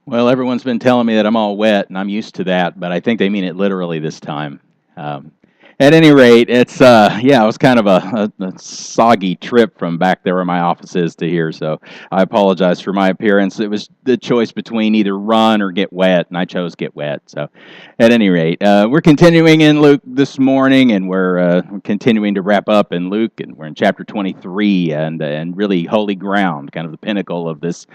Well, everyone's been telling me that I'm all wet, and I'm used to that, but I think they mean it literally this time. Um, at any rate, it was kind of a soggy trip from back there where my office is to here, so I apologize for my appearance. It was the choice between either run or get wet, and I chose get wet. So, at any rate, we're continuing in Luke this morning, and we're continuing to wrap up in Luke, and we're in chapter 23, and really holy ground, kind of the pinnacle of this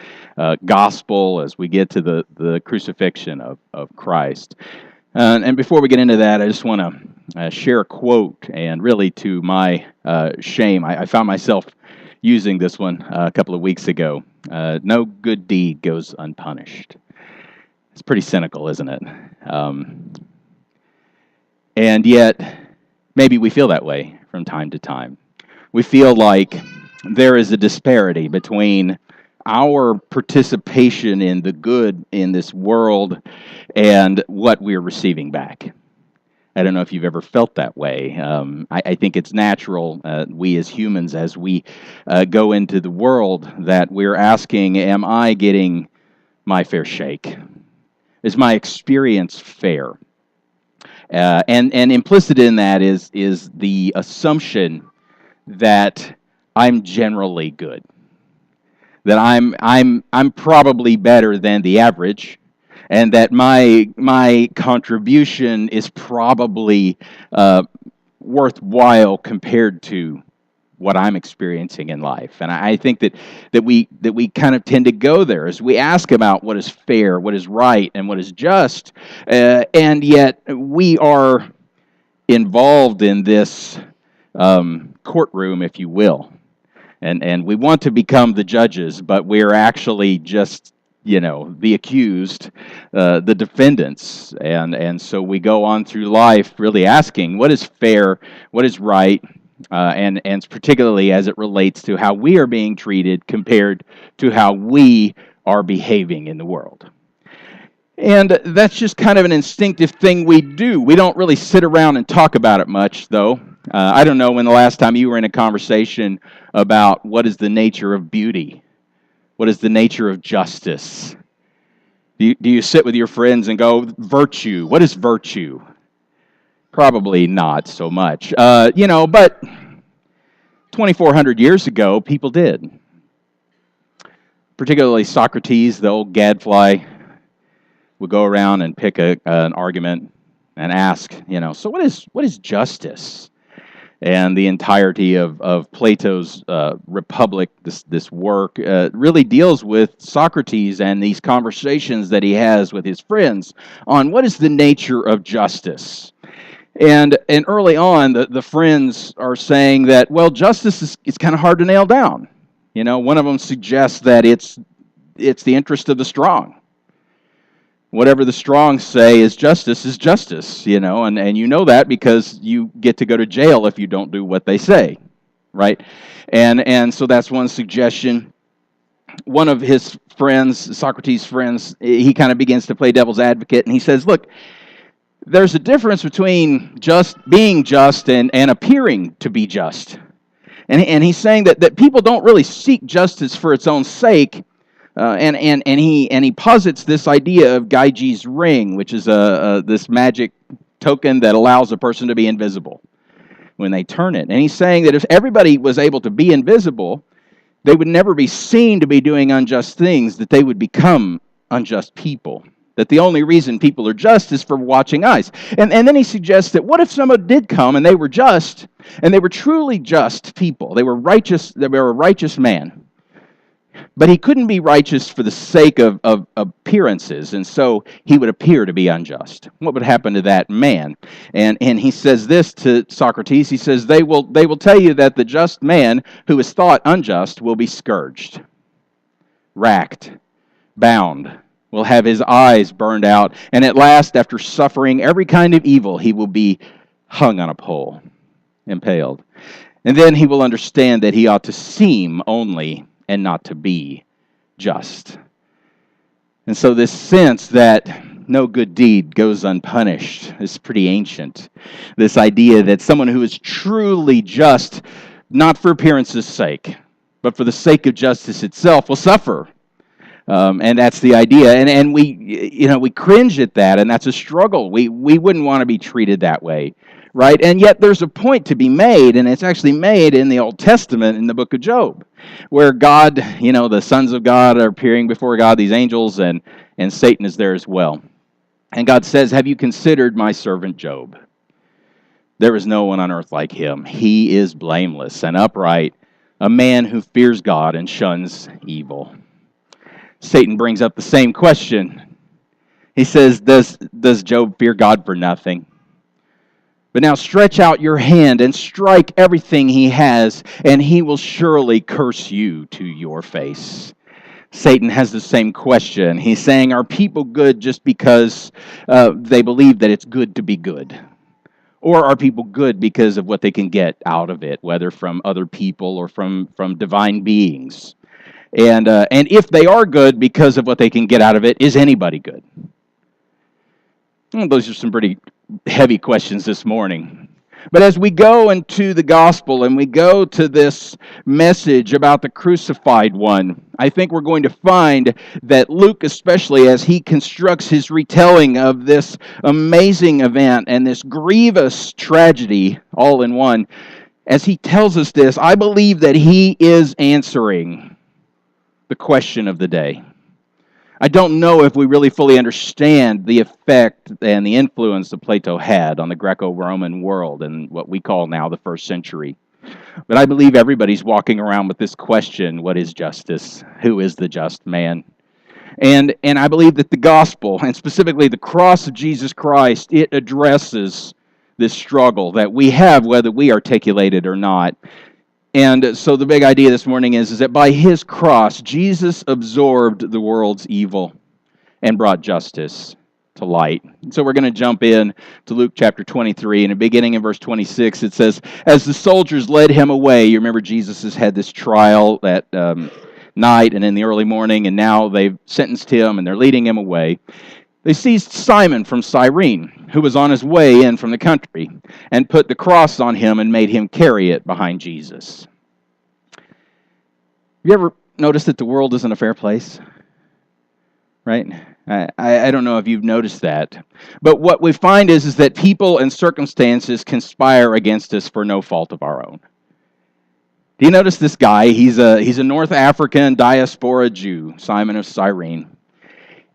gospel as we get to the crucifixion of Christ. And before we get into that, I just want to share a quote, and really to my shame, I found myself using this one a couple of weeks ago. No good deed goes unpunished. It's pretty cynical, isn't it? And yet, maybe we feel that way from time to time. We feel like there is a disparity between our participation in the good in this world and what we're receiving back. I don't know if you've ever felt that way. I think it's natural, we as humans, as we go into the world, that we're asking, am I getting my fair shake? Is my experience fair? And implicit in that is the assumption that I'm generally good, that I'm probably better than the average, and that my contribution is probably worthwhile compared to what I'm experiencing in life. And I think that we kind of tend to go there as we ask about what is fair, what is right, and what is just, and yet we are involved in this courtroom, if you will. And we want to become the judges, but we're actually just, the accused, the defendants. And so we go on through life really asking what is fair, what is right, and particularly as it relates to how we are being treated compared to how we are behaving in the world. And that's just kind of an instinctive thing we do. We don't really sit around and talk about it much, though. I don't know when the last time you were in a conversation about what is the nature of beauty, what is the nature of justice. Do you sit with your friends and go, virtue, what is virtue? Probably not so much. But 2,400 years ago, people did. Particularly Socrates, the old gadfly, would go around and pick an argument and ask, so what is justice? And the entirety of Plato's Republic, this work, really deals with Socrates and these conversations that he has with his friends on what is the nature of justice. And early on, the friends are saying that, well, justice is kind of hard to nail down. One of them suggests that it's the interest of the strong. Whatever the strong say is justice, and you know that because you get to go to jail if you don't do what they say, right? And so that's one suggestion. One of his friends, Socrates' friends, he kind of begins to play devil's advocate, and he says, look, there's a difference between just being just and appearing to be just. And he's saying that people don't really seek justice for its own sake. And he posits this idea of Gyges' ring, which is this magic token that allows a person to be invisible when they turn it. And he's saying that if everybody was able to be invisible, they would never be seen to be doing unjust things, that they would become unjust people. That the only reason people are just is for watching eyes. And then he suggests that what if someone did come and they were just, and they were truly just people, they were righteous, they were a righteous man. But he couldn't be righteous for the sake of appearances, and so he would appear to be unjust. What would happen to that man? And he says this to Socrates. He says, they will tell you that the just man who is thought unjust will be scourged, racked, bound, will have his eyes burned out, and at last, after suffering every kind of evil, he will be hung on a pole, impaled. And then he will understand that he ought to seem only and not to be just. And so this sense that no good deed goes unpunished is pretty ancient. This idea that someone who is truly just, not for appearance's sake, but for the sake of justice itself, will suffer And that's the idea. And we cringe at that, and that's a struggle. We wouldn't want to be treated that way, right? And yet there's a point to be made, and it's actually made in the Old Testament in the book of Job, where God, the sons of God are appearing before God, these angels, and Satan is there as well. And God says, "Have you considered my servant Job? There is no one on earth like him. He is blameless and upright, a man who fears God and shuns evil." Satan brings up the same question. He says, does Job fear God for nothing? But now stretch out your hand and strike everything he has, and he will surely curse you to your face. Satan has the same question. He's saying, are people good just because they believe that it's good to be good? Or are people good because of what they can get out of it, whether from other people or from divine beings? And if they are good because of what they can get out of it, is anybody good? Well, those are some pretty heavy questions this morning. But as we go into the gospel and we go to this message about the crucified one, I think we're going to find that Luke, especially as he constructs his retelling of this amazing event and this grievous tragedy all in one, as he tells us this, I believe that he is answering the question of the day. I don't know if we really fully understand the effect and the influence that Plato had on the Greco-Roman world and what we call now the first century. But I believe everybody's walking around with this question, what is justice? Who is the just man? And I believe that the gospel, and specifically the cross of Jesus Christ, it addresses this struggle that we have, whether we articulate it or not. And so the big idea this morning is that by his cross, Jesus absorbed the world's evil and brought justice to light. And so we're going to jump in to Luke chapter 23, and beginning in verse 26, it says, as the soldiers led him away, you remember Jesus has had this trial at night and in the early morning, and now they've sentenced him and they're leading him away. They seized Simon from Cyrene, who was on his way in from the country, and put the cross on him and made him carry it behind Jesus. Have you ever noticed that the world isn't a fair place? Right? I don't know if you've noticed that. But what we find is that people and circumstances conspire against us for no fault of our own. Do you notice this guy? He's a North African diaspora Jew, Simon of Cyrene.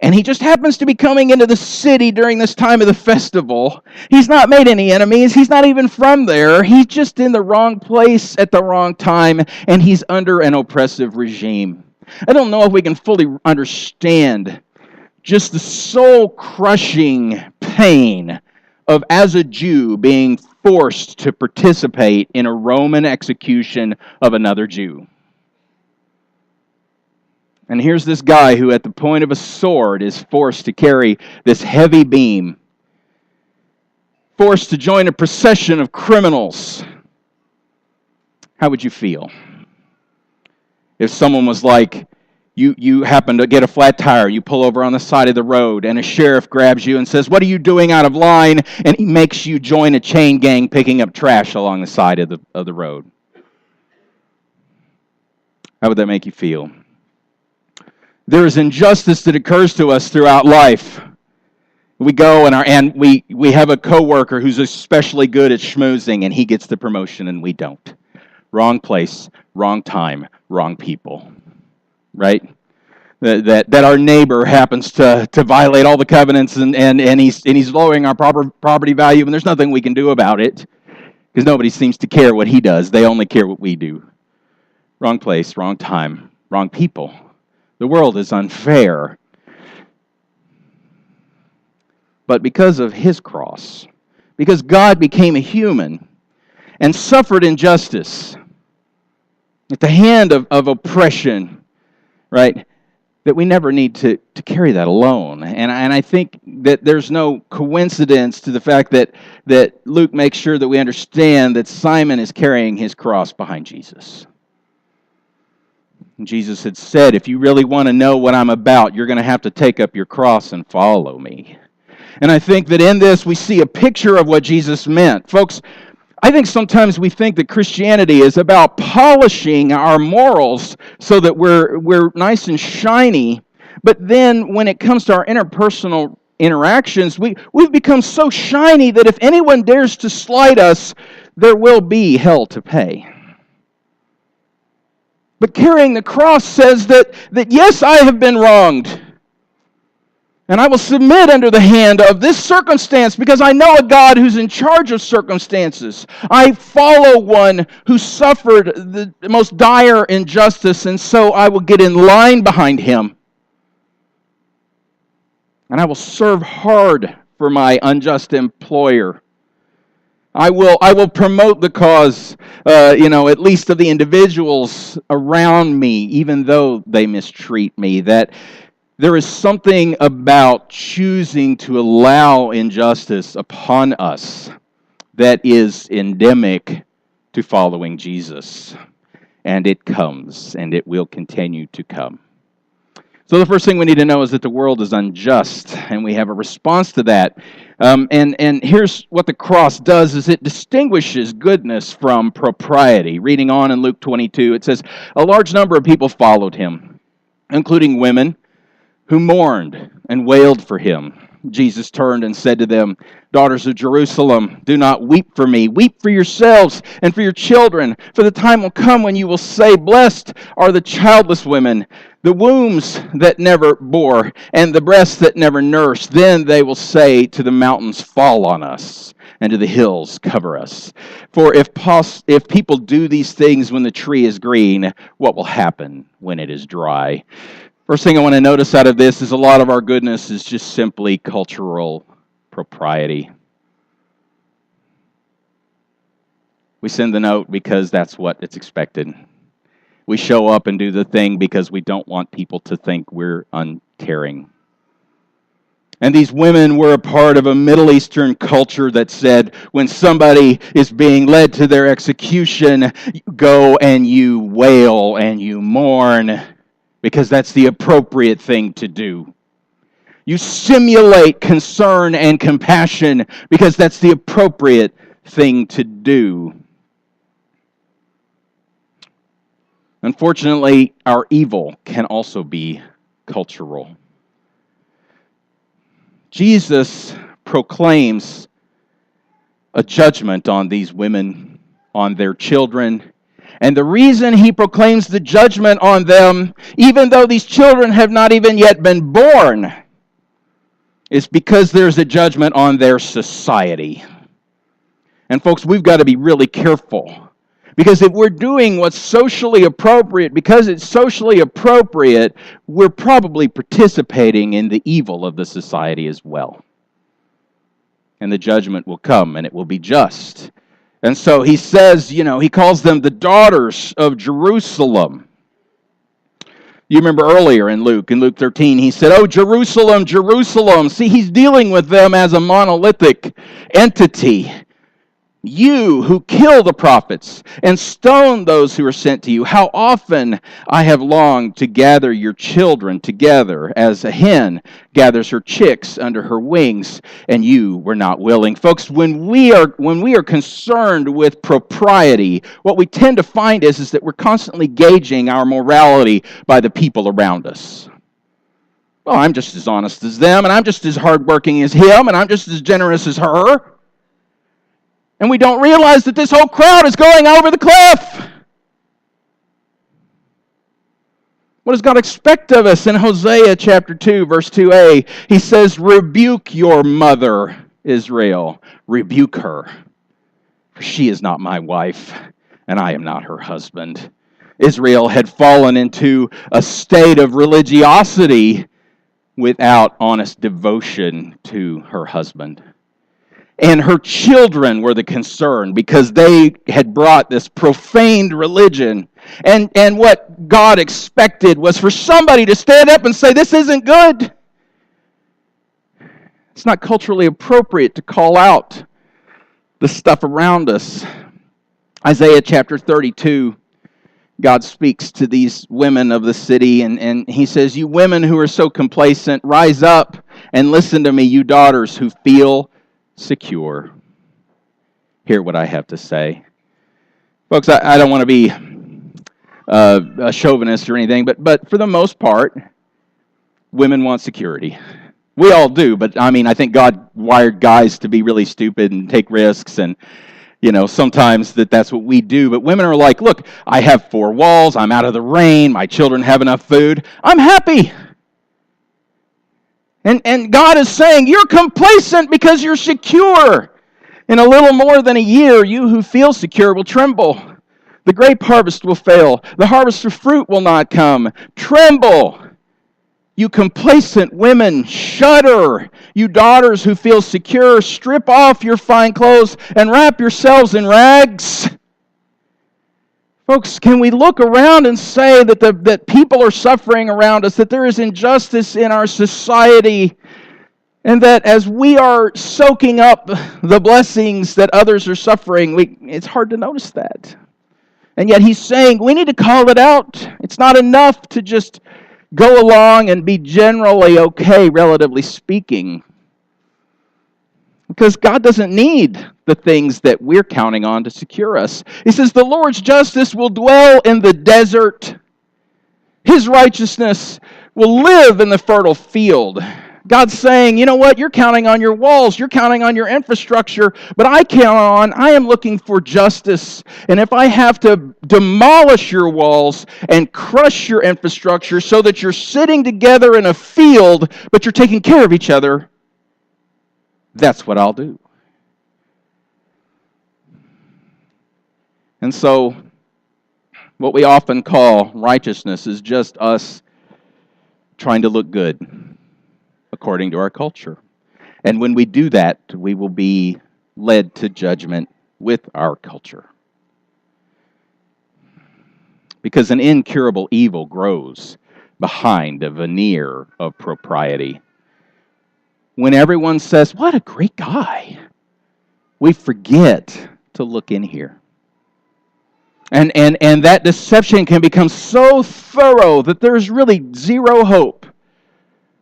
And he just happens to be coming into the city during this time of the festival. He's not made any enemies. He's not even from there. He's just in the wrong place at the wrong time, and he's under an oppressive regime. I don't know if we can fully understand just the soul-crushing pain of, as a Jew, being forced to participate in a Roman execution of another Jew. And here's this guy who at the point of a sword is forced to carry this heavy beam, forced to join a procession of criminals. How would you feel if someone was like, you happen to get a flat tire, you pull over on the side of the road, and a sheriff grabs you and says, what are you doing out of line? And he makes you join a chain gang picking up trash along the side of the road. How would that make you feel? There is injustice that occurs to us throughout life. We go and we have a coworker who's especially good at schmoozing, and he gets the promotion and we don't. Wrong place, wrong time, wrong people. Right? That our neighbor happens to violate all the covenants and he's lowering our property value, and there's nothing we can do about it because nobody seems to care what he does. They only care what we do. Wrong place, wrong time, wrong people. The world is unfair. But because of his cross, because God became a human and suffered injustice at the hand of oppression, right, that we never need to carry that alone. And I think that there's no coincidence to the fact that Luke makes sure that we understand that Simon is carrying his cross behind Jesus. Jesus had said, if you really want to know what I'm about, you're going to have to take up your cross and follow me. And I think that in this we see a picture of what Jesus meant. Folks, I think sometimes we think that Christianity is about polishing our morals so that we're nice and shiny But then when it comes to our interpersonal interactions, we've become so shiny that if anyone dares to slight us, there will be hell to pay. But carrying the cross says that yes, I have been wronged. And I will submit under the hand of this circumstance because I know a God who's in charge of circumstances. I follow one who suffered the most dire injustice, and so I will get in line behind him. And I will serve hard for my unjust employer. I will promote the cause, at least of the individuals around me, even though they mistreat me. That there is something about choosing to allow injustice upon us that is endemic to following Jesus. And it comes, and it will continue to come. So the first thing we need to know is that the world is unjust, and we have a response to that. And here's what the cross does, is it distinguishes goodness from propriety. Reading on in Luke 22, it says, a large number of people followed him, including women who mourned and wailed for him. Jesus turned and said to them, daughters of Jerusalem, do not weep for me. Weep for yourselves and for your children, for the time will come when you will say, blessed are the childless women, the wombs that never bore, and the breasts that never nursed. Then they will say to the mountains, fall on us, and to the hills, cover us. For if people do these things when the tree is green, what will happen when it is dry? First thing I want to notice out of this is a lot of our goodness is just simply cultural propriety. We send the note because that's what it's expected. We show up and do the thing because we don't want people to think we're uncaring. And these women were a part of a Middle Eastern culture that said when somebody is being led to their execution, you go and you wail and you mourn, because that's the appropriate thing to do. You simulate concern and compassion because that's the appropriate thing to do. Unfortunately, our evil can also be cultural. Jesus proclaims a judgment on these women, on their children. And the reason he proclaims the judgment on them, even though these children have not even yet been born, is because there's a judgment on their society. And folks, we've got to be really careful. Because if we're doing what's socially appropriate, because it's socially appropriate, we're probably participating in the evil of the society as well. And the judgment will come, and it will be just. And so he says, he calls them the daughters of Jerusalem. You remember earlier in Luke 13, he said, oh, Jerusalem, Jerusalem. See, he's dealing with them as a monolithic entity. You who kill the prophets and stone those who are sent to you, how often I have longed to gather your children together as a hen gathers her chicks under her wings, and you were not willing. Folks, when we are concerned with propriety, what we tend to find is that we're constantly gauging our morality by the people around us. Well, I'm just as honest as them, and I'm just as hardworking as him, and I'm just as generous as her. And we don't realize that this whole crowd is going over the cliff. What does God expect of us in Hosea chapter 2, verse 2a? He says, rebuke your mother, Israel. Rebuke her, for she is not my wife, and I am not her husband. Israel had fallen into a state of religiosity without honest devotion to her husband. And her children were the concern because they had brought this profaned religion. And what God expected was for somebody to stand up and say, this isn't good. It's not culturally appropriate to call out the stuff around us. Isaiah chapter 32, God speaks to these women of the city, and he says, you women who are so complacent, rise up and listen to me, you daughters who feel secure. Hear what I have to say. Folks, I don't want to be a chauvinist or anything, but for the most part, Women want security. We all do, but I think God wired guys to be really stupid and take risks, and sometimes that's what we do. But women are like, look, I have 4 walls, I'm out of the rain, my children have enough food, I'm happy. And God is saying, you're complacent because you're secure. In a little more than a year, you who feel secure will tremble. The grape harvest will fail. The harvest of fruit will not come. Tremble. You complacent women, shudder. You daughters who feel secure, strip off your fine clothes and wrap yourselves in rags. Folks, can we look around and say that people are suffering around us, that there is injustice in our society, and that as we are soaking up the blessings that others are suffering, it's hard to notice that. And yet he's saying we need to call it out. It's not enough to just go along and be generally okay, relatively speaking. Because God doesn't need the things that we're counting on to secure us. He says, the Lord's justice will dwell in the desert. His righteousness will live in the fertile field. God's saying, you know what, you're counting on your walls, you're counting on your infrastructure, but I am looking for justice. And if I have to demolish your walls and crush your infrastructure so that you're sitting together in a field, but you're taking care of each other, that's what I'll do. And so, what we often call righteousness is just us trying to look good according to our culture. And when we do that, we will be led to judgment with our culture. Because an incurable evil grows behind a veneer of propriety. When everyone says, what a great guy, we forget to look in here. And that deception can become so thorough that there's really zero hope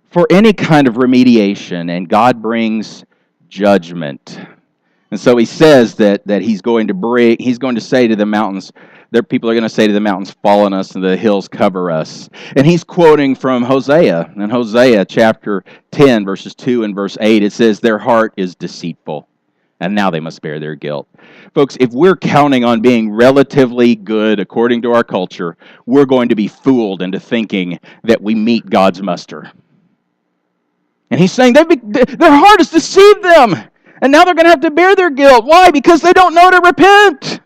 for any kind of remediation, and God brings judgment. And so he says that he's going to say to the mountains, people are going to say to the mountains, fall on us, and the hills cover us. And he's quoting from Hosea. In Hosea chapter 10, verses 2 and verse 8, it says, their heart is deceitful, and now they must bear their guilt. Folks, if we're counting on being relatively good according to our culture, we're going to be fooled into thinking that we meet God's muster. And he's saying their heart has deceived them, and now they're going to have to bear their guilt. Why? Because they don't know to repent.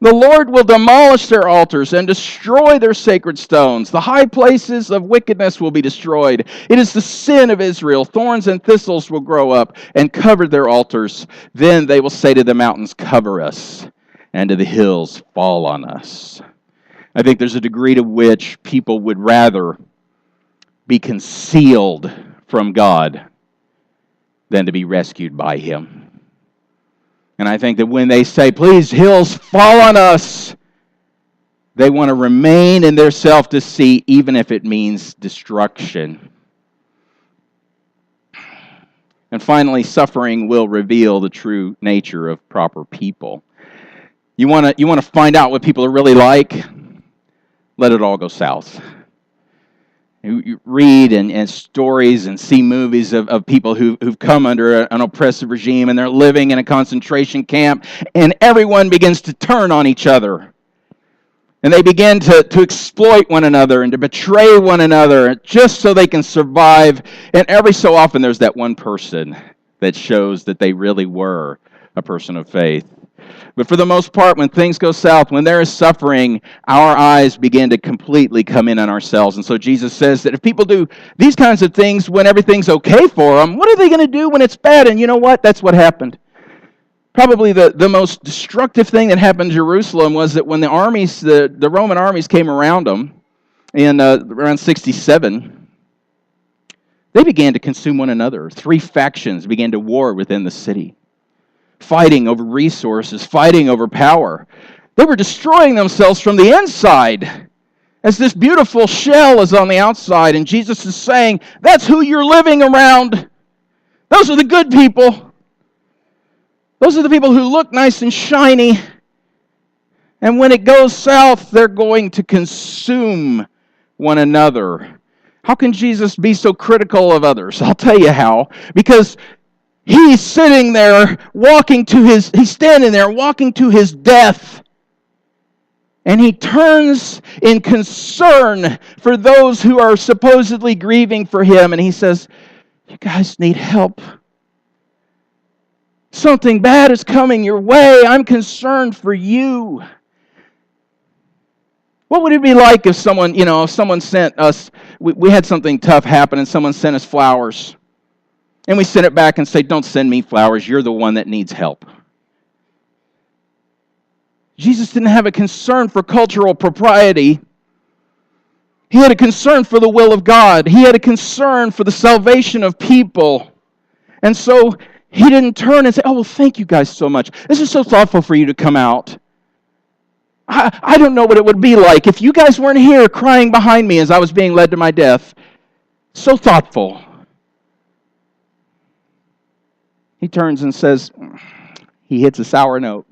The Lord will demolish their altars and destroy their sacred stones. The high places of wickedness will be destroyed. It is the sin of Israel. Thorns and thistles will grow up and cover their altars. Then they will say to the mountains, cover us, and to the hills, fall on us. I think there's a degree to which people would rather be concealed from God than to be rescued by Him. And I think that when they say, please, hills, fall on us, they want to remain in their self-deceit, even if it means destruction. And finally, suffering will reveal the true nature of proper people. You want to find out what people are really like? Let it all go south. You read and stories and see movies of people who've come under an oppressive regime, and they're living in a concentration camp, and everyone begins to turn on each other. And they begin to exploit one another and to betray one another just so they can survive. And every so often there's that one person that shows that they really were a person of faith. But for the most part, when things go south, when there is suffering, our eyes begin to completely come in on ourselves. And so Jesus says that if people do these kinds of things when everything's okay for them, what are they going to do when it's bad? And you know what? That's what happened. Probably the most destructive thing that happened in Jerusalem was that when the Roman armies came around them in around 67, they began to consume one another. 3 factions began to war within the city, fighting over resources, fighting over power. They were destroying themselves from the inside as this beautiful shell is on the outside. And Jesus is saying, that's who you're living around. Those are the good people. Those are the people who look nice and shiny. And when it goes south, they're going to consume one another. How can Jesus be so critical of others? I'll tell you how. Because he's sitting there he's standing there walking to his death. And he turns in concern for those who are supposedly grieving for him. And he says, you guys need help. Something bad is coming your way. I'm concerned for you. What would it be like if someone sent us, we had something tough happen and someone sent us flowers. And we sent it back and say, don't send me flowers. You're the one that needs help. Jesus didn't have a concern for cultural propriety. He had a concern for the will of God. He had a concern for the salvation of people. And so he didn't turn and say, oh, well, thank you guys so much. This is so thoughtful for you to come out. I don't know what it would be like if you guys weren't here crying behind me as I was being led to my death. So thoughtful. He turns and says, he hits a sour note.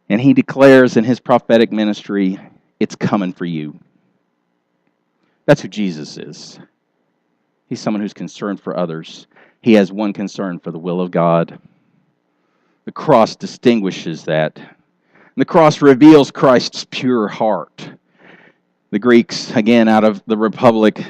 And he declares in his prophetic ministry, it's coming for you. That's who Jesus is. He's someone who's concerned for others. He has one concern for the will of God. The cross distinguishes that. The cross reveals Christ's pure heart. The Greeks, again, out of the Republic,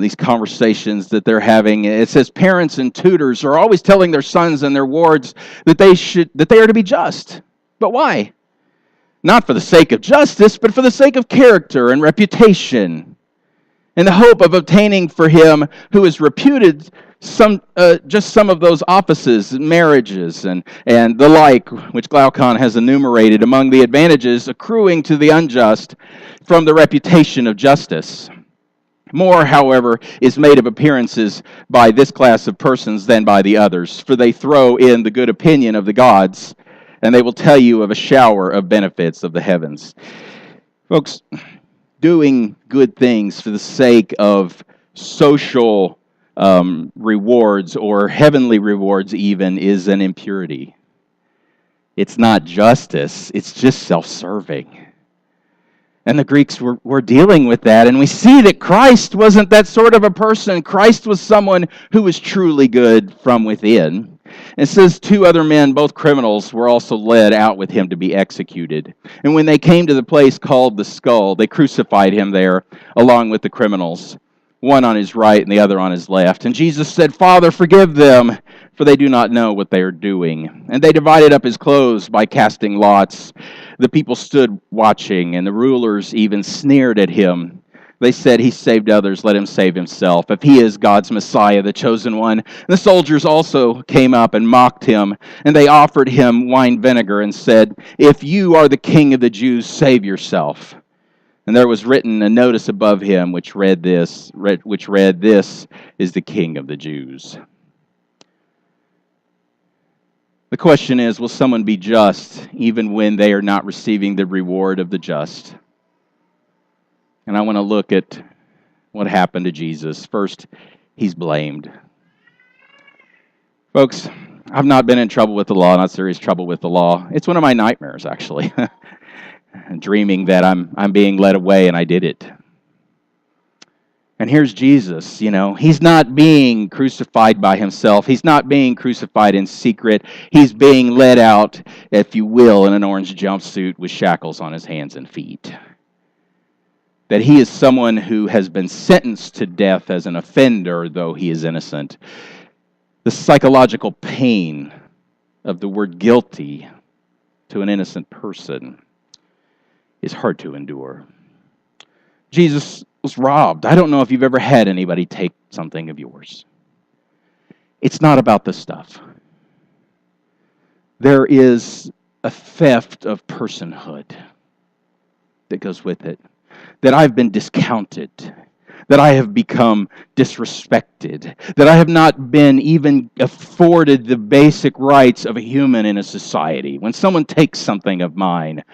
these conversations that they're having, it says parents and tutors are always telling their sons and their wards that they are to be just. But why? Not for the sake of justice, but for the sake of character and reputation, in the hope of obtaining for him who is reputed just some of those offices, marriages, and the like, which Glaucon has enumerated among the advantages accruing to the unjust from the reputation of justice. More, however, is made of appearances by this class of persons than by the others, for they throw in the good opinion of the gods, and they will tell you of a shower of benefits of the heavens. Folks, doing good things for the sake of social rewards or heavenly rewards even is an impurity. It's not justice, it's just self-serving. And the Greeks were dealing with that, and we see that Christ wasn't that sort of a person. Christ was someone who was truly good from within. It says 2 other men, both criminals, were also led out with him to be executed. And when they came to the place called the Skull, they crucified him there along with the criminals, one on his right and the other on his left. And Jesus said, Father, forgive them, for they do not know what they are doing. And they divided up his clothes by casting lots. The people stood watching, and the rulers even sneered at him. They said, he saved others, let him save himself, if he is God's Messiah, the chosen one. And the soldiers also came up and mocked him, and they offered him wine vinegar and said, if you are the king of the Jews, save yourself. And there was written a notice above him which read, this is the King of the Jews. The question is, will someone be just even when they are not receiving the reward of the just? And I want to look at what happened to Jesus. First, he's blamed. Folks, I've not been in trouble with the law, not serious trouble with the law. It's one of my nightmares, actually. Dreaming that I'm being led away and I did it. And here's Jesus, he's not being crucified by himself. He's not being crucified in secret. He's being led out, if you will, in an orange jumpsuit with shackles on his hands and feet. That he is someone who has been sentenced to death as an offender, though he is innocent. The psychological pain of the word guilty to an innocent person is hard to endure. Jesus was robbed. I don't know if you've ever had anybody take something of yours. It's not about the stuff. There is a theft of personhood that goes with it. That I've been discounted. That I have become disrespected. That I have not been even afforded the basic rights of a human in a society. When someone takes something of mine,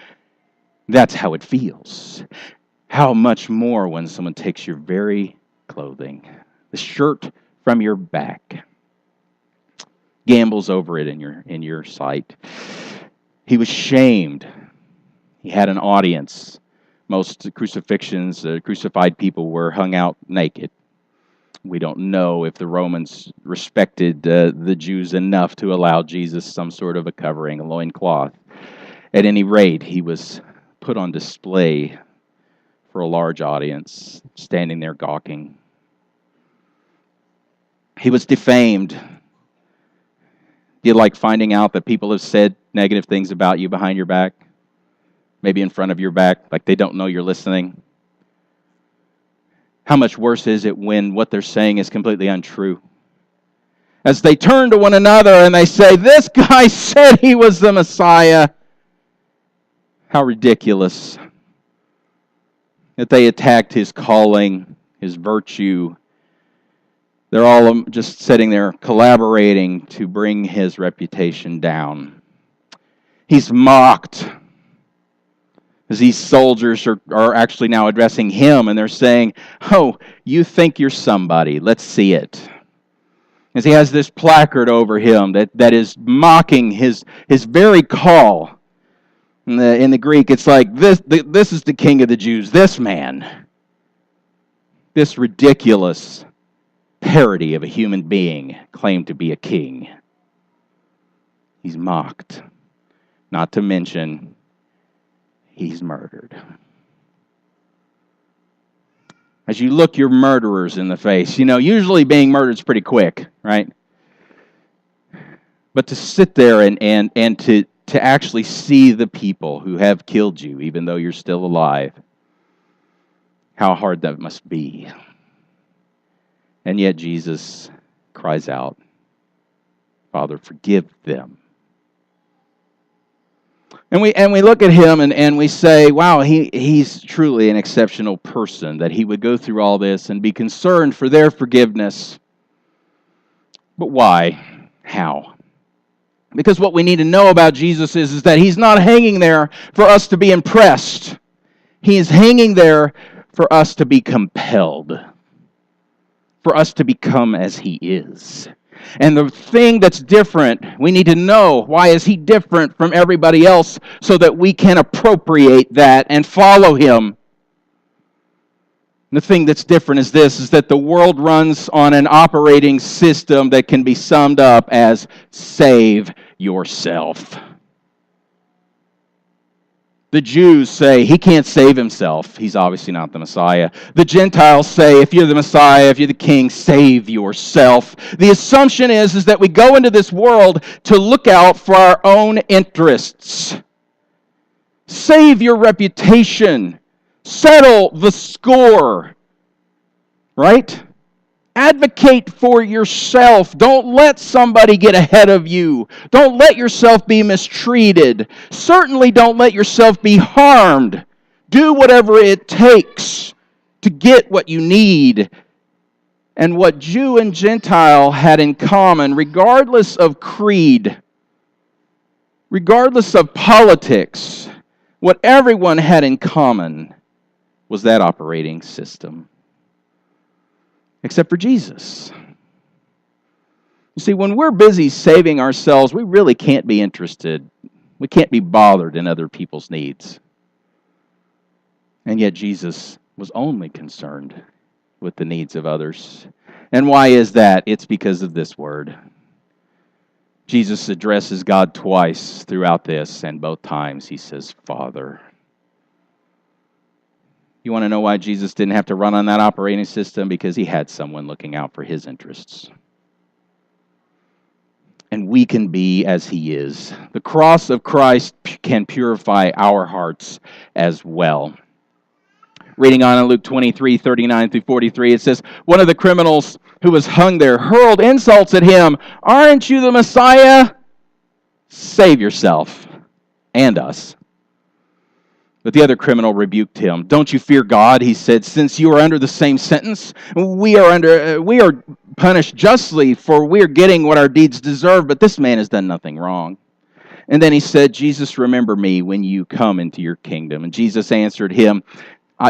that's how it feels. How much more when someone takes your very clothing, the shirt from your back, gambles over it in your sight. He was shamed. He had an audience Most crucifixions, crucified people were hung out naked. We don't know if the Romans respected the Jews enough to allow Jesus some sort of a covering, a loincloth. At any rate, he was put on display for a large audience, standing there gawking. He was defamed. Do you like finding out that people have said negative things about you behind your back? Maybe in front of your back, like they don't know you're listening? How much worse is it when what they're saying is completely untrue? As they turn to one another and they say, "This guy said he was the Messiah." How ridiculous that they attacked his calling, his virtue. They're all just sitting there collaborating to bring his reputation down. He's mocked. As these soldiers are actually now addressing him, and they're saying, "Oh, you think you're somebody. Let's see it." As he has this placard over him that is mocking his very call. In the Greek, it's like, this is the King of the Jews. This man. This ridiculous parody of a human being claimed to be a king. He's mocked. Not to mention, he's murdered. As you look your murderers in the face, usually being murdered is pretty quick, right? But to sit there and to actually see the people who have killed you, even though you're still alive, how hard that must be. And yet Jesus cries out, "Father, forgive them." And we look at him and we say, wow, he's truly an exceptional person, that he would go through all this and be concerned for their forgiveness. But why? How? Because what we need to know about Jesus is that he's not hanging there for us to be impressed. He is hanging there for us to be compelled, for us to become as he is. And the thing that's different, we need to know, why is he different from everybody else, so that we can appropriate that and follow him. The thing that's different is this, is that the world runs on an operating system that can be summed up as save yourself. The Jews say, he can't save himself. He's obviously not the Messiah. The Gentiles say, if you're the Messiah, if you're the king, save yourself. The assumption is that we go into this world to look out for our own interests. Save your reputation. Settle the score. Right? Advocate for yourself. Don't let somebody get ahead of you. Don't let yourself be mistreated. Certainly don't let yourself be harmed. Do whatever it takes to get what you need. And what Jew and Gentile had in common, regardless of creed, regardless of politics, what everyone had in common was that operating system. Except for Jesus. You see, when we're busy saving ourselves, we really can't be interested. We can't be bothered in other people's needs. And yet Jesus was only concerned with the needs of others. And why is that? It's because of this word. Jesus addresses God twice throughout this, and both times he says, Father. You want to know why Jesus didn't have to run on that operating system? Because he had someone looking out for his interests. And we can be as he is. The cross of Christ can purify our hearts as well. Reading on in Luke 23:39-43, it says, one of the criminals who was hung there hurled insults at him. Aren't you the Messiah? Save yourself and us. But the other criminal rebuked him. Don't you fear God, he said, since you are under the same sentence? We are punished justly, for we are getting what our deeds deserve, but this man has done nothing wrong. And then he said, Jesus, remember me when you come into your kingdom. And Jesus answered him,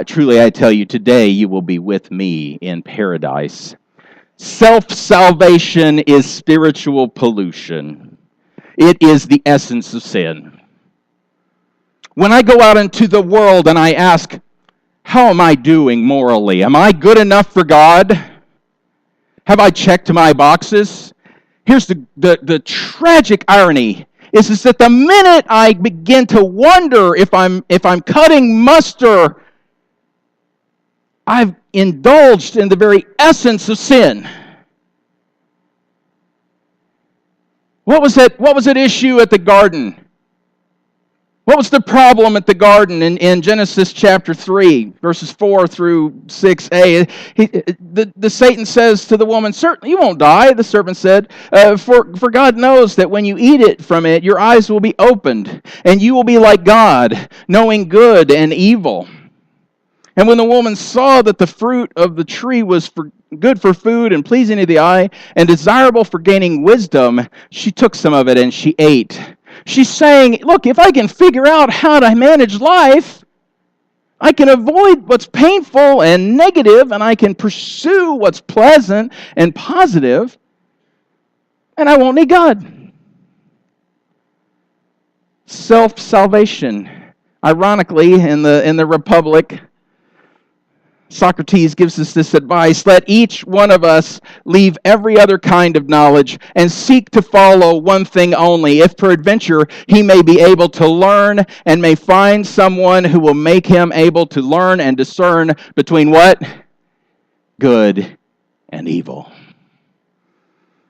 truly I tell you, today you will be with me in paradise. Self-salvation is spiritual pollution. It is the essence of sin. When I go out into the world and I ask, How am I doing morally? Am I good enough for God? Have I checked my boxes? Here's the tragic irony is that the minute I begin to wonder if I'm cutting muster, I've indulged in the very essence of sin. What was that issue at the garden? What was the problem at the garden in Genesis chapter 3, verses 4 through 6a? The Satan says to the woman, "Certainly you won't die," the serpent said, for God knows that when you eat it from it, your eyes will be opened, and you will be like God, knowing good and evil. And when the woman saw that the fruit of the tree was good for food and pleasing to the eye and desirable for gaining wisdom, she took some of it and she ate. She's saying, look, if I can figure out how to manage life, I can avoid what's painful and negative, and I can pursue what's pleasant and positive, and I won't need God. Self-salvation. Ironically, in the Republic, Socrates gives us this advice: let each one of us leave every other kind of knowledge and seek to follow one thing only, if peradventure he may be able to learn and may find someone who will make him able to learn and discern between what? Good and evil.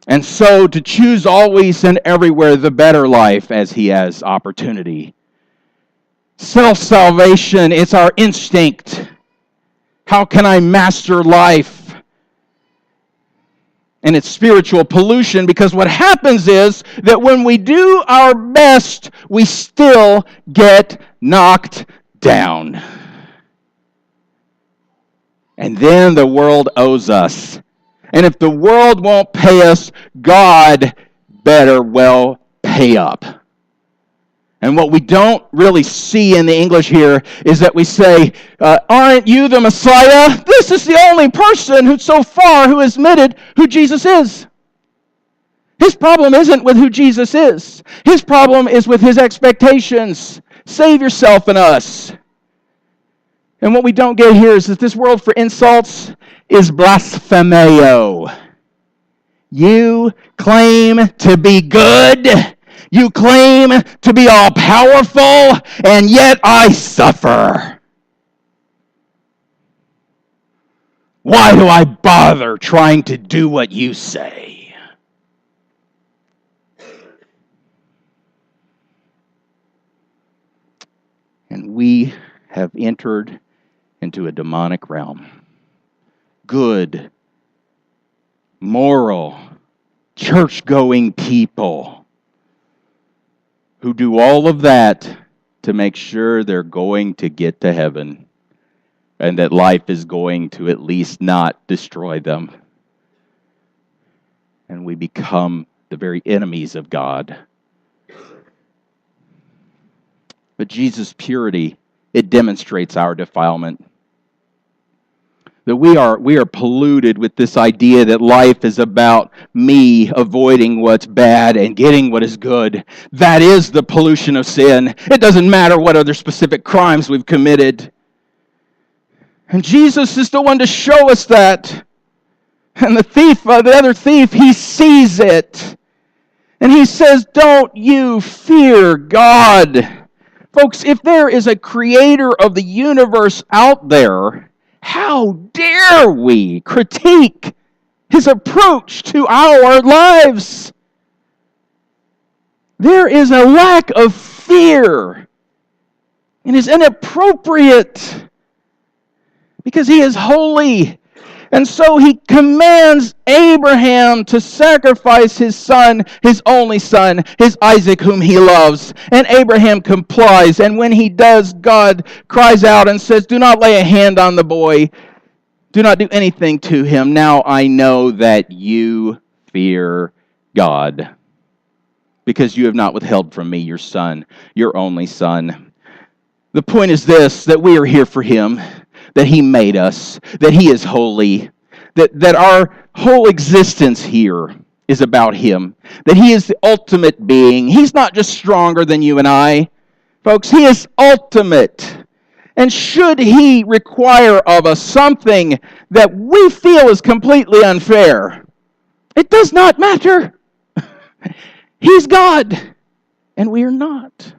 And so to choose always and everywhere the better life as he has opportunity. Self-salvation, it's our instinct. How can I master life? And it's spiritual pollution, because what happens is that when we do our best, we still get knocked down. And then the world owes us. And if the world won't pay us, God better well pay up. And what we don't really see in the English here is that we say, aren't you the Messiah? This is the only person who has admitted who Jesus is. His problem isn't with who Jesus is. His problem is with his expectations. Save yourself and us. And what we don't get here is that this word for insults is blasphemeo. You claim to be good. You claim to be all-powerful, and yet I suffer. Why do I bother trying to do what you say? And we have entered into a demonic realm. Good, moral, church-going people who do all of that to make sure they're going to get to heaven and that life is going to at least not destroy them. And we become the very enemies of God. But Jesus' purity, it demonstrates our defilement. That we are polluted with this idea that life is about me avoiding what's bad and getting what is good. That is the pollution of sin. It doesn't matter what other specific crimes we've committed. And Jesus is the one to show us that. And the other thief, he sees it. And he says, don't you fear God. Folks, if there is a creator of the universe out there, how dare we critique his approach to our lives? There is a lack of fear, and is inappropriate because he is holy. And so he commands Abraham to sacrifice his son, his only son, his Isaac, whom he loves. And Abraham complies. And when he does, God cries out and says, do not lay a hand on the boy. Do not do anything to him. Now I know that you fear God, because you have not withheld from me your son, your only son. The point is this, that we are here for him, that he made us, that he is holy, that our whole existence here is about him, that he is the ultimate being. He's not just stronger than you and I. Folks, he is ultimate. And should he require of us something that we feel is completely unfair, it does not matter. He's God, and we are not.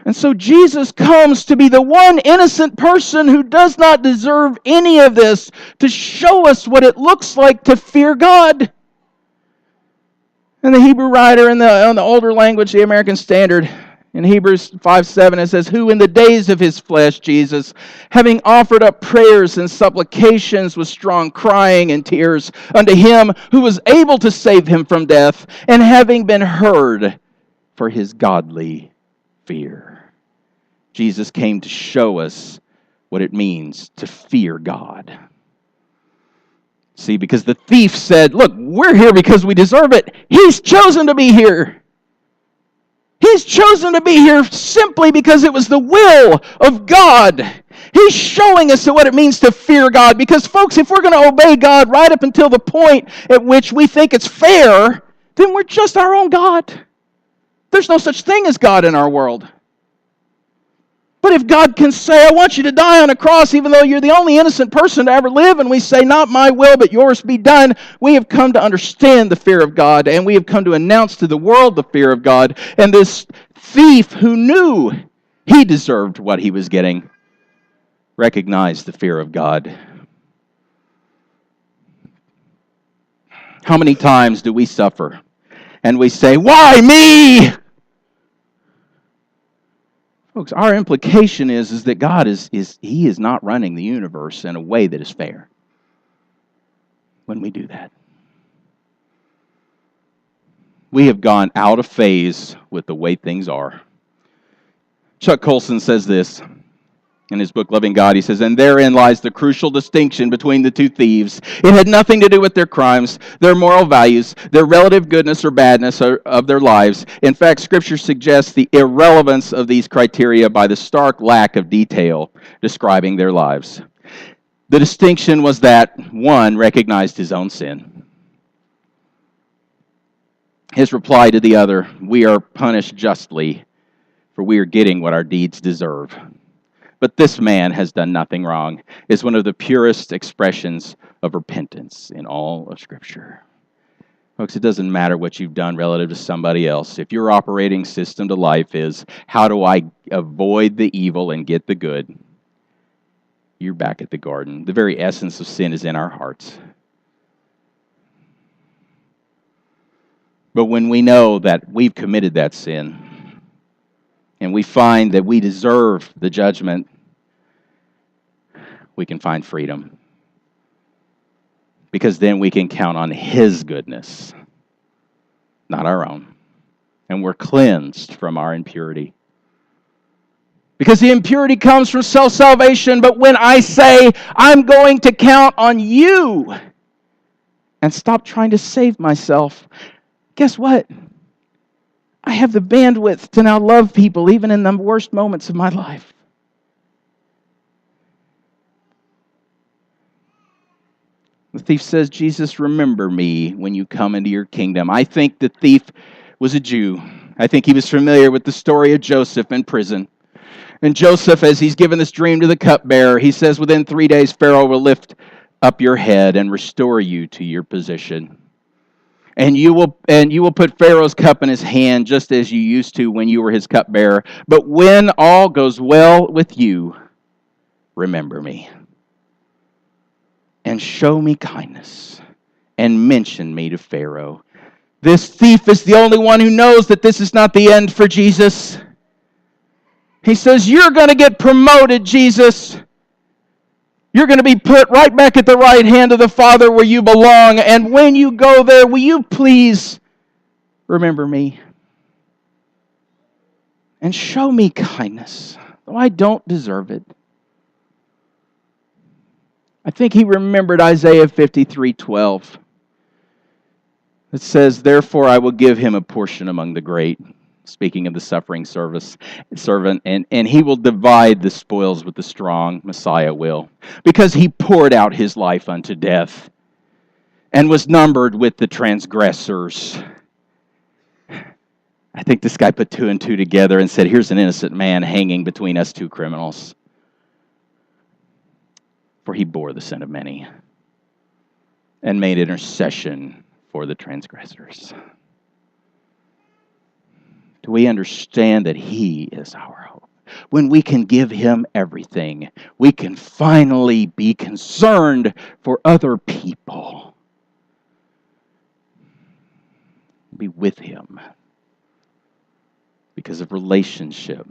And so Jesus comes to be the one innocent person who does not deserve any of this, to show us what it looks like to fear God. And the Hebrew writer in the older language, the American Standard, in Hebrews 5:7, it says, who in the days of his flesh, Jesus, having offered up prayers and supplications with strong crying and tears unto him who was able to save him from death, and having been heard for his godly fear. Jesus came to show us what it means to fear God. See, because the thief said, look, we're here because we deserve it. He's chosen to be here. He's chosen to be here simply because it was the will of God. He's showing us what it means to fear God. Because, folks, if we're going to obey God right up until the point at which we think it's fair, then we're just our own God. There's no such thing as God in our world. But if God can say, I want you to die on a cross, even though you're the only innocent person to ever live, and we say, not my will, but yours be done, we have come to understand the fear of God, and we have come to announce to the world the fear of God. And this thief who knew he deserved what he was getting recognized the fear of God. How many times do we suffer and we say, why me? Folks, our implication is that God He is not running the universe in a way that is fair when we do that. We have gone out of phase with the way things are. Chuck Colson says this in his book, Loving God. He says, and therein lies the crucial distinction between the two thieves. It had nothing to do with their crimes, their moral values, their relative goodness or badness of their lives. In fact, Scripture suggests the irrelevance of these criteria by the stark lack of detail describing their lives. The distinction was that one recognized his own sin. His reply to the other, we are punished justly, for we are getting what our deeds deserve. But this man has done nothing wrong, is one of the purest expressions of repentance in all of Scripture. Folks, it doesn't matter what you've done relative to somebody else. If your operating system to life is, how do I avoid the evil and get the good? You're back at the garden. The very essence of sin is in our hearts. But when we know that we've committed that sin, and we find that we deserve the judgment, we can find freedom. Because then we can count on His goodness, not our own. And we're cleansed from our impurity. Because the impurity comes from self-salvation, but when I say, I'm going to count on you and stop trying to save myself, guess what? I have the bandwidth to now love people even in the worst moments of my life. The thief says, Jesus, remember me when you come into your kingdom. I think the thief was a Jew. I think he was familiar with the story of Joseph in prison. And Joseph, as he's given this dream to the cupbearer, he says, within 3 days, Pharaoh will lift up your head and restore you to your position. And you will put Pharaoh's cup in his hand just as you used to when you were his cupbearer. But when all goes well with you, remember me. And show me kindness. And mention me to Pharaoh. This thief is the only one who knows that this is not the end for Jesus. He says, you're going to get promoted, Jesus. You're going to be put right back at the right hand of the Father where you belong. And when you go there, will you please remember me? And show me kindness, though I don't deserve it. I think he remembered Isaiah 53:12. It says, therefore I will give him a portion among the great. Speaking of the suffering servant, and he will divide the spoils with the strong, Messiah will, because he poured out his life unto death and was numbered with the transgressors. I think this guy put two and two together and said, here's an innocent man hanging between us two criminals. For he bore the sin of many and made intercession for the transgressors. Do we understand that he is our hope? When we can give him everything, we can finally be concerned for other people. Be with him because of relationship.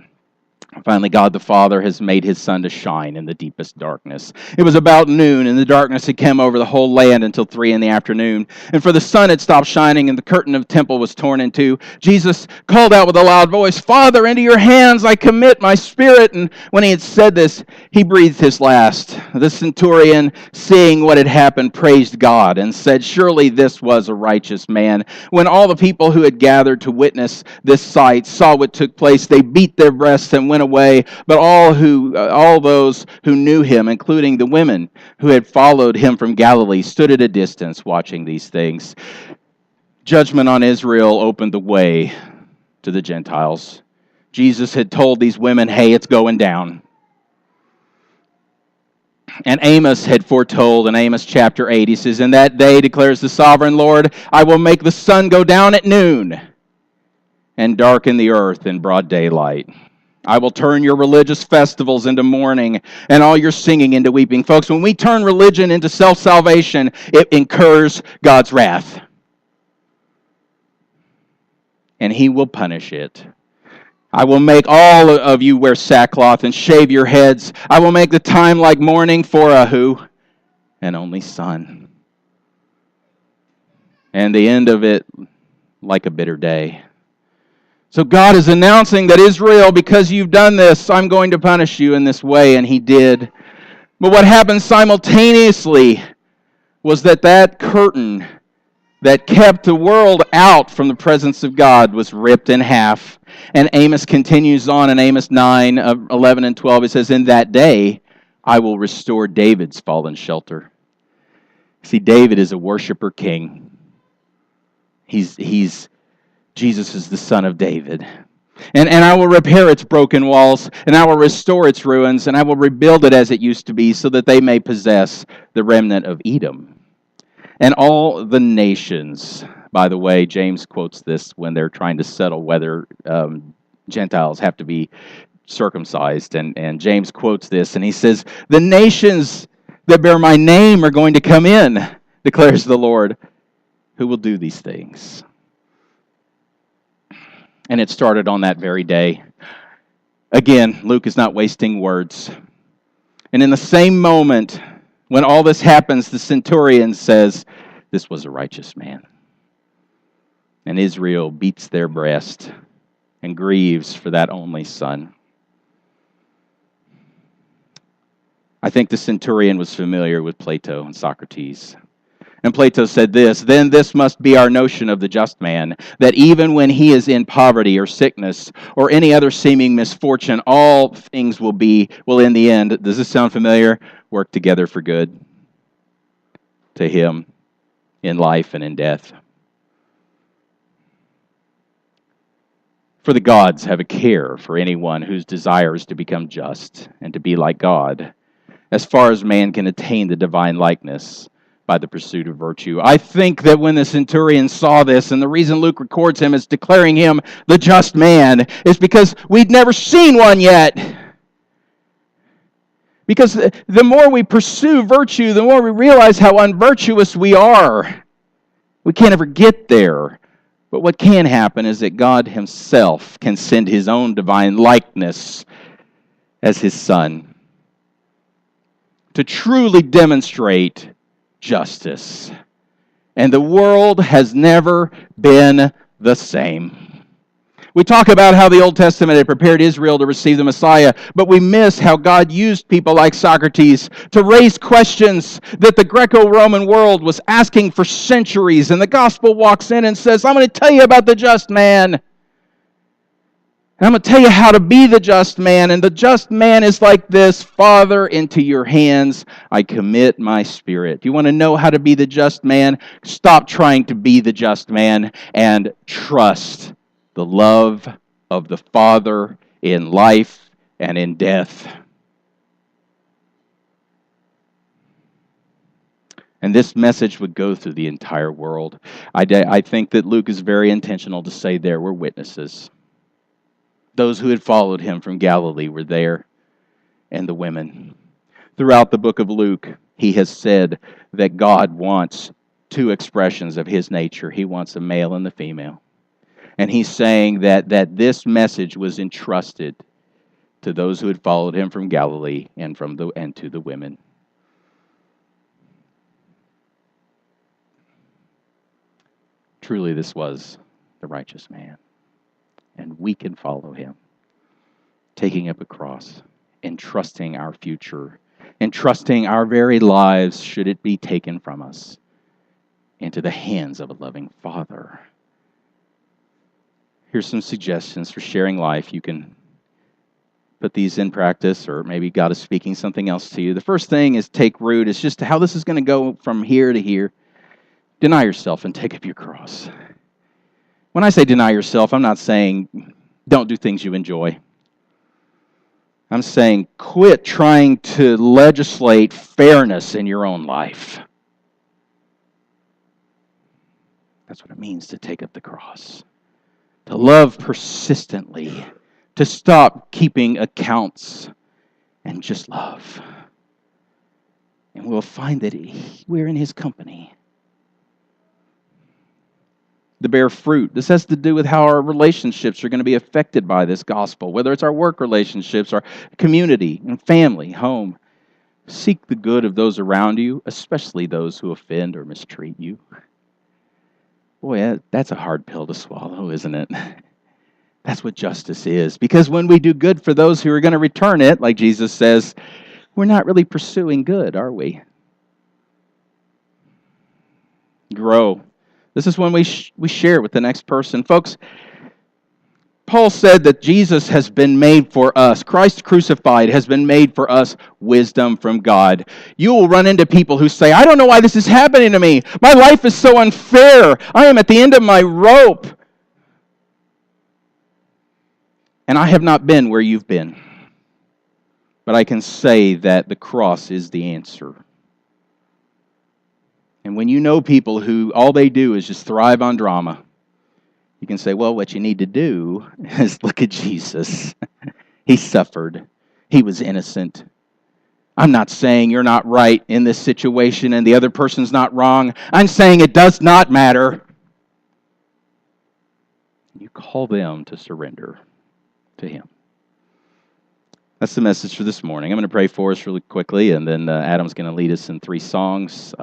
Finally, God the Father has made his sun to shine in the deepest darkness. It was about noon, and the darkness had come over the whole land until 3 p.m. And for the sun had stopped shining, and the curtain of the temple was torn in two. Jesus called out with a loud voice, Father, into your hands I commit my spirit. And when he had said this, he breathed his last. The centurion, seeing what had happened, praised God and said, surely this was a righteous man. When all the people who had gathered to witness this sight saw what took place, they beat their breasts and went away, but all those who knew him, including the women who had followed him from Galilee, stood at a distance watching these things. Judgment on Israel opened the way to the Gentiles. Jesus had told these women, hey, it's going down. And Amos had foretold in Amos chapter 8, he says, in that day, declares the sovereign Lord, I will make the sun go down at noon and darken the earth in broad daylight. I will turn your religious festivals into mourning and all your singing into weeping. Folks, when we turn religion into self-salvation, it incurs God's wrath. And he will punish it. I will make all of you wear sackcloth and shave your heads. I will make the time like mourning for a who? An only son. And the end of it like a bitter day. So God is announcing that Israel, because you've done this, I'm going to punish you in this way, and he did. But what happened simultaneously was that curtain that kept the world out from the presence of God was ripped in half. And Amos continues on in Amos 9, 11 and 12. It says, in that day I will restore David's fallen shelter. See, David is a worshiper king. Jesus is the son of David. And I will repair its broken walls, and I will restore its ruins, and I will rebuild it as it used to be, so that they may possess the remnant of Edom. And all the nations, by the way, James quotes this when they're trying to settle whether Gentiles have to be circumcised. And James quotes this, and he says, the nations that bear my name are going to come in, declares the Lord, who will do these things. And it started on that very day. Again, Luke is not wasting words. And in the same moment, when all this happens, the centurion says, this was a righteous man. And Israel beats their breast and grieves for that only son. I think the centurion was familiar with Plato and Socrates. And Plato said this, then this must be our notion of the just man, that even when he is in poverty or sickness or any other seeming misfortune, all things will in the end, does this sound familiar? Work together for good to him in life and in death. For the gods have a care for anyone whose desire is to become just and to be like God, as far as man can attain the divine likeness by the pursuit of virtue. I think that when the centurion saw this, and the reason Luke records him as declaring him the just man, is because we'd never seen one yet. Because the more we pursue virtue, the more we realize how unvirtuous we are. We can't ever get there. But what can happen is that God himself can send his own divine likeness as his son to truly demonstrate justice. And the world has never been the same. We talk about how the Old Testament had prepared Israel to receive the Messiah, but we miss how God used people like Socrates to raise questions that the Greco-Roman world was asking for centuries. And the gospel walks in and says, I'm going to tell you about the just man. And I'm going to tell you how to be the just man. And the just man is like this: Father, into your hands I commit my spirit. Do you want to know how to be the just man? Stop trying to be the just man and trust the the love of the Father in life and in death. And this message would go through the entire world. I think that Luke is very intentional to say there were witnesses. Those who had followed him from Galilee were there, and the women. Throughout the book of Luke, he has said that God wants two expressions of his nature. He wants a male and the female. And he's saying that this message was entrusted to those who had followed him from Galilee and to the women. Truly, this was the righteous man. And we can follow him, taking up a cross, entrusting our future, entrusting our very lives, should it be taken from us, into the hands of a loving Father. Here's some suggestions for sharing life. You can put these in practice, or maybe God is speaking something else to you. The first thing is take root. It's just how this is going to go from here to here. Deny yourself and take up your cross. When I say deny yourself, I'm not saying don't do things you enjoy. I'm saying quit trying to legislate fairness in your own life. That's what it means to take up the cross. To love persistently. To stop keeping accounts and just love. And we'll find that we're in his company. To bear fruit. This has to do with how our relationships are going to be affected by this gospel, whether it's our work relationships, our community and family, home. Seek the good of those around you, especially those who offend or mistreat you. Boy, that's a hard pill to swallow, isn't it? That's what justice is. Because when we do good for those who are going to return it, like Jesus says, we're not really pursuing good, are we? Grow. This is when we share with the next person. Folks, Paul said that Jesus has been made for us. Christ crucified has been made for us wisdom from God. You will run into people who say, I don't know why this is happening to me. My life is so unfair. I am at the end of my rope. And I have not been where you've been. But I can say that the cross is the answer. And when you know people who all they do is just thrive on drama, you can say, well, what you need to do is look at Jesus. He suffered. He was innocent. I'm not saying you're not right in this situation and the other person's not wrong. I'm saying it does not matter. You call them to surrender to him. That's the message for this morning. I'm going to pray for us really quickly, and then Adam's going to lead us in 3 songs.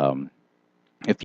If